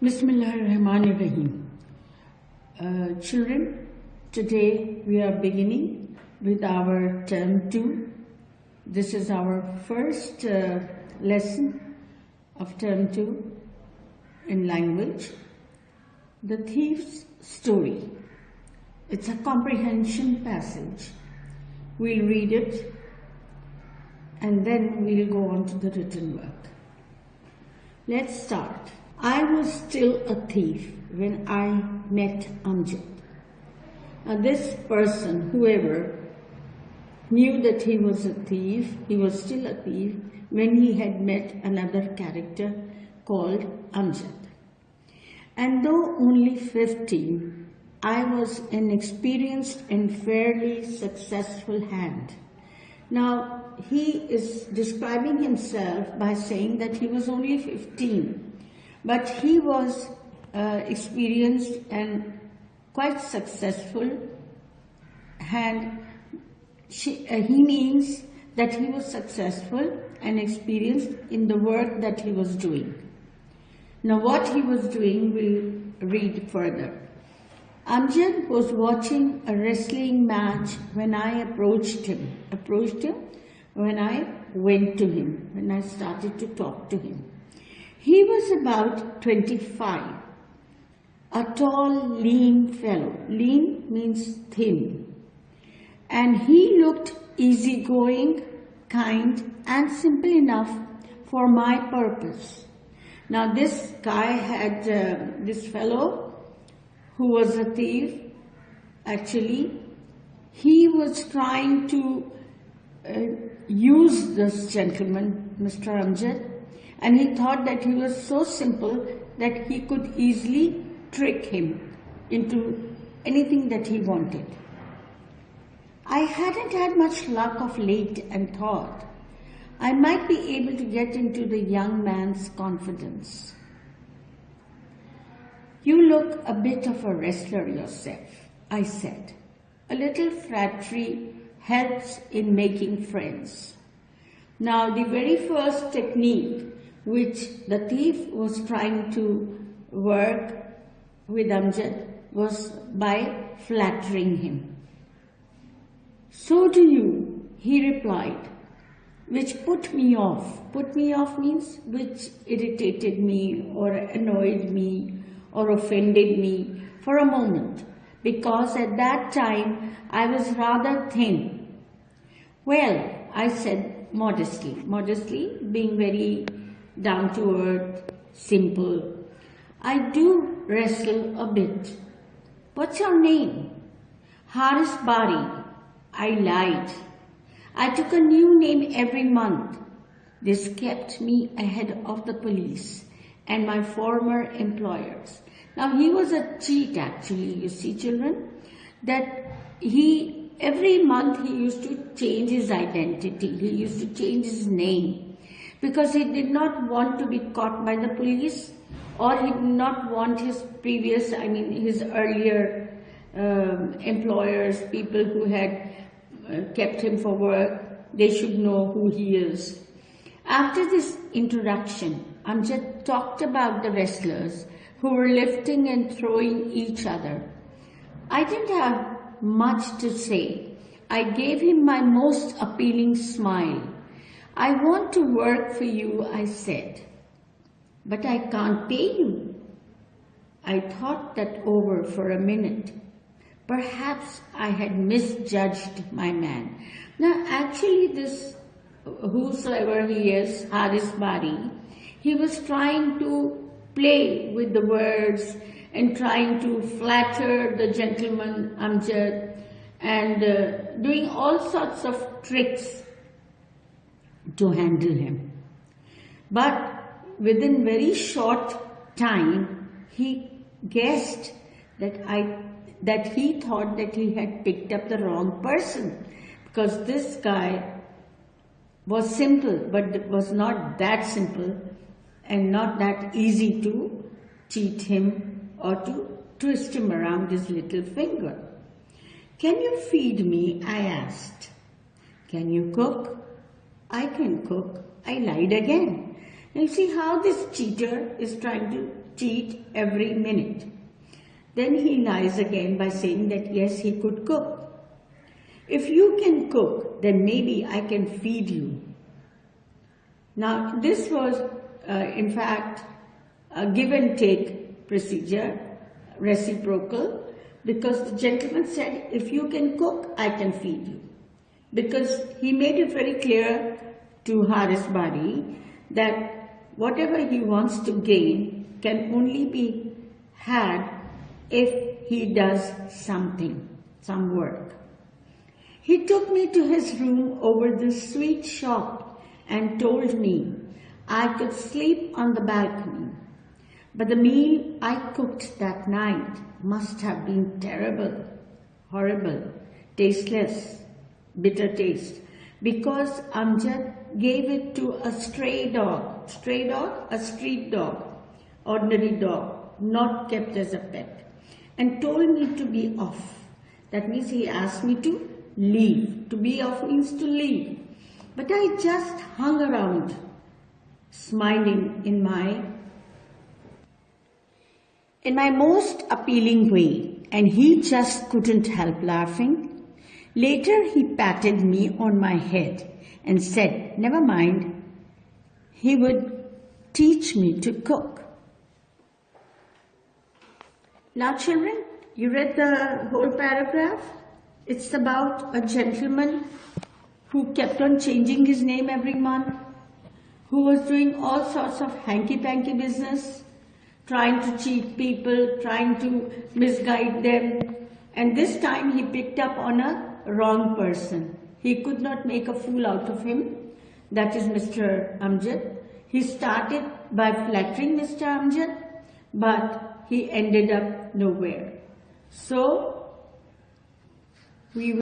Bismillahirrahmanirrahim. Children, today we are beginning with our term 2. This is our first lesson of term 2 in language. The Thief's Story. It's a comprehension passage. We'll read it and then we'll go on to the written work. Let's start. I was still a thief when I met Amjad. Now this person, whoever, knew that he was a thief, he was still a thief when he had met another character called Amjad. And though only 15, I was an experienced and fairly successful hand. Now he is describing himself by saying that he was only 15. But he was experienced and quite successful, and he means that he was successful and experienced in the work that he was doing. Now what he was doing, we'll read further. Amjad was watching a wrestling match when I approached him when I went to him, when I started to talk to him. He was about 25, a tall, lean fellow. Lean means thin. And he looked easygoing, kind, and simple enough for my purpose. Now this guy had, this fellow who was a thief, actually, he was trying to use this gentleman, Mr. Amjad, and he thought that he was so simple that he could easily trick him into anything that he wanted. I hadn't had much luck of late and thought I might be able to get into the young man's confidence. You look a bit of a wrestler yourself, I said. A little flattery helps in making friends. Now the very first technique which the thief was trying to work with Amjad was by flattering him. So do you, he replied, which put me off. Put me off means which irritated me or annoyed me or offended me for a moment, because at that time I was rather thin. Well, I said modestly, being very down to earth, simple. I do wrestle a bit. What's your name? Haris Bari. I lied. I took a new name every month. This kept me ahead of the police and my former employers. Now he was a cheat actually, you see children, that every month he used to change his identity. He used to change his name, because he did not want to be caught by the police, or he did not want his his earlier employers, people who had kept him for work, they should know who he is. After this introduction, Amjad talked about the wrestlers who were lifting and throwing each other. I didn't have much to say. I gave him my most appealing smile. I want to work for you, I said, but I can't pay you. I thought that over for a minute. Perhaps I had misjudged my man. Now actually this, whosoever he is, Haris Bari, he was trying to play with the words and trying to flatter the gentleman Amjad and doing all sorts of tricks to handle him. But within very short time, he guessed that he thought that he had picked up the wrong person, because this guy was simple, but was not that simple and not that easy to cheat him or to twist him around his little finger. Can you feed me? I asked. Can you cook? I can cook. I lied again. You see how this cheater is trying to cheat every minute. Then he lies again by saying that yes, he could cook. If you can cook, then maybe I can feed you. Now, this was, in fact, a give and take procedure, reciprocal, because the gentleman said, if you can cook, I can feed you. Because he made it very clear to Haris Bari that whatever he wants to gain can only be had if he does something, some work. He took me to his room over the sweet shop and told me I could sleep on the balcony. But the meal I cooked that night must have been terrible, horrible, tasteless, bitter taste, because Amjad gave it to a stray dog, a street dog, ordinary dog, not kept as a pet, and told me to be off. That means he asked me to leave. To be off means to leave. But I just hung around, smiling in my most appealing way, and he just couldn't help laughing. Later he patted me on my head and said, never mind, he would teach me to cook. Now children, you read the whole paragraph? It's about a gentleman who kept on changing his name every month, who was doing all sorts of hanky-panky business, trying to cheat people, trying to misguide them. And this time he picked up on a wrong person. He could not make a fool out of him. That is Mr. Amjad. He started by flattering Mr. Amjad, but he ended up nowhere. So, we will